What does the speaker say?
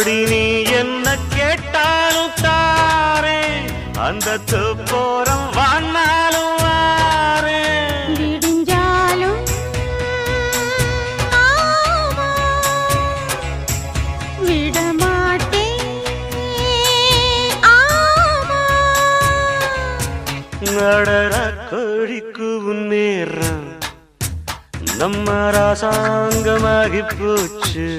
அடி நீ என்ன கேட்டாலும் தாரே அந்த போறம் வானாலும் வாரே விடிஞ்சாலும் விடமாட்டேன் நடர கோழிக்கு நேரம் நம்ம ராசாங்கமாகி போச்சு